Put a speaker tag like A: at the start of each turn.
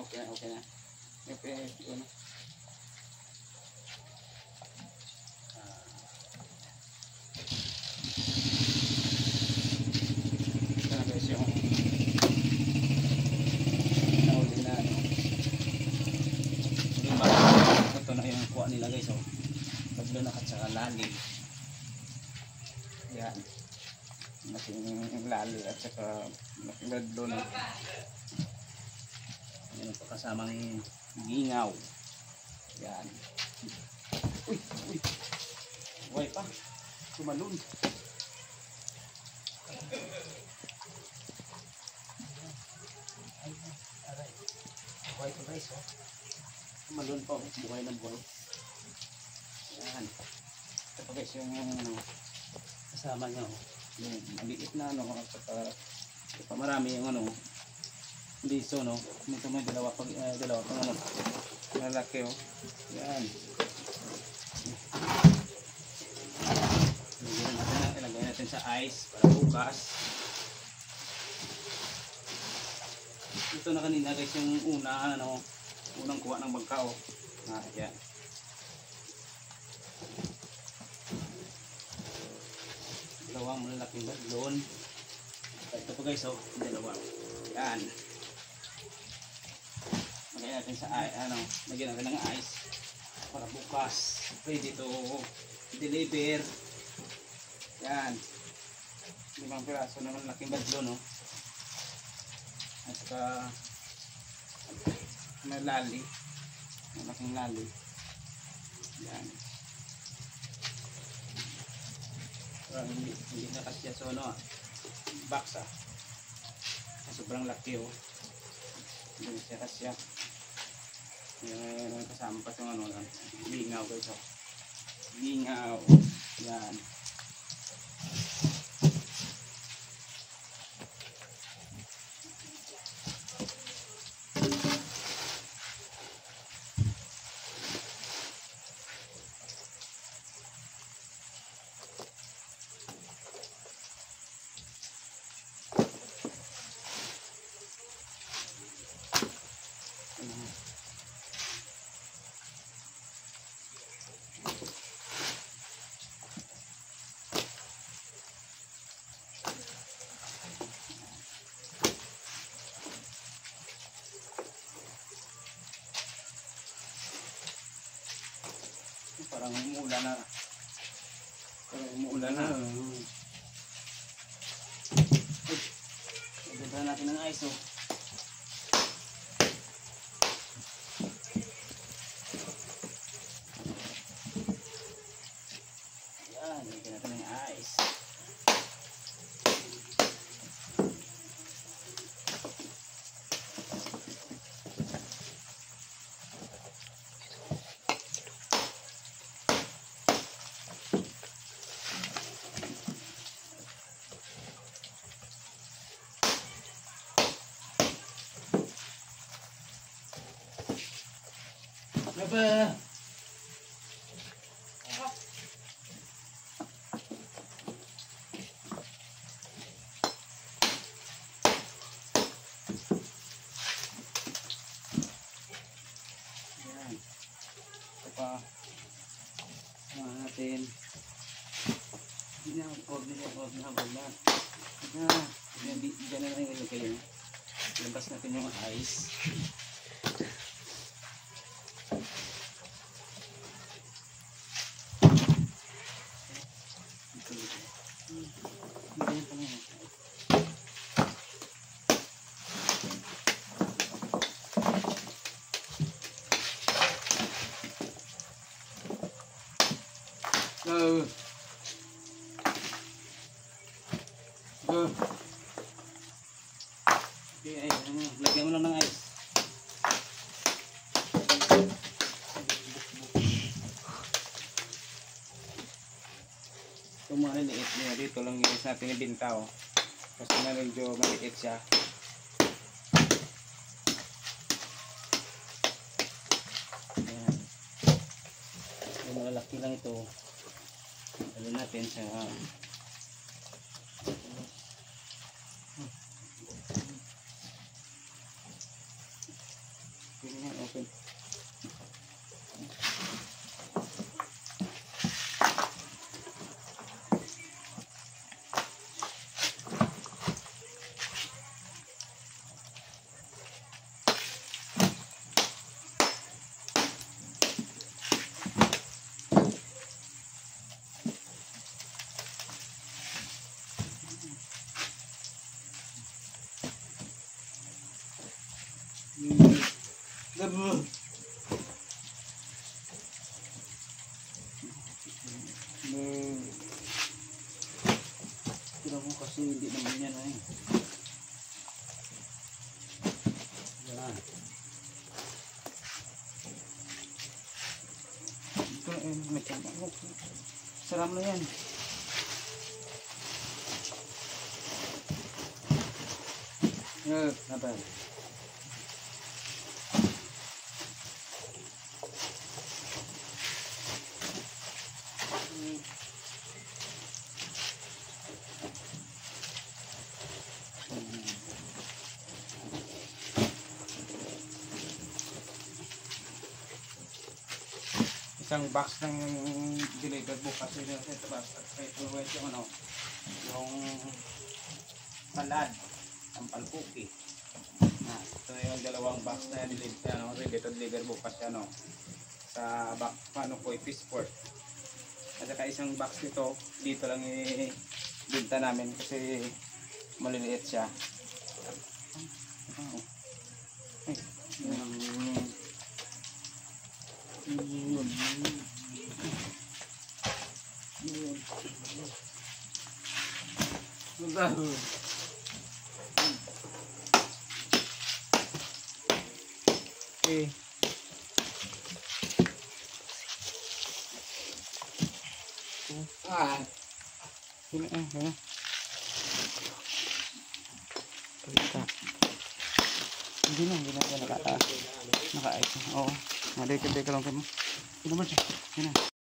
A: Okay na, okay na. Okay, ano. Ito na guys yung nauli na ano. Ito na yung kuha nila guys, oh. Paglunak at saka lali. Yan. Malaking lali at saka malaking ladlon. Yan ang pagkasamang gingaw. Yan. Uy, uy. Huwag pa. Tumalun. Aray. Huwag pa guys, oh. Tumalun pa, oh. Buhay ng buhay. Yan. Ito pa guys yung kasama niya, oh. Yung maliit na ano, ito pa marami yung ano, biso, no. Ito may dalawa pang ano, malaki, oh. Yan. Ilagay natin sa ice para bukas. Ito na kanina guys yung unang kuha ng bangka, oh. Yan. Dalawang malalaking badlon. Ito pa guys, oh, dalawa. Yan. Lagyan natin sa lagyan natin ng ice para bukas ready to deliver. Yan. 5 piraso na malaking badlon, no. At saka may lali. Malaking lali. Yan. Hindi na kasi so ano, box sobrang laki, oh. Hindi siya kasi yung kasama pa itong ano, lingaw guys, oh. Lingaw. Yan. Parang umuulan na. Lagyan natin ng ice, oh. Yan, lagyan natin ng ice. Apa? Yan. Apa? Natin. Yan, huwag na. Diyan na lang yung kayo. Labas natin yung ice. Go. Okay, lagyan mo lang ng ice. Ito mga liit niya. Dito lang yung isa natin ibinta, oh. Kasi na medyo maliit siya. Ayan. Yung malaki lang ito. Lalo natin sa Gabo. Tira mo kasi hindi naman yan ay. Yan. Ito ay may tama. Saram na yan. Apa? Isang box ng delivered bukas ito yung ano, yung salad, ang palpuki. Nah, ito yung dalawang box na ready to deliver bukas ano, sa paano ko fish port. At saka isang box nito dito lang ibenta namin kasi maliliit siya. Okay. Ini ya. Hindi na naka-ayos. Oo. Naka-ayos lang kayo mo. Ano ba siya? Yan na.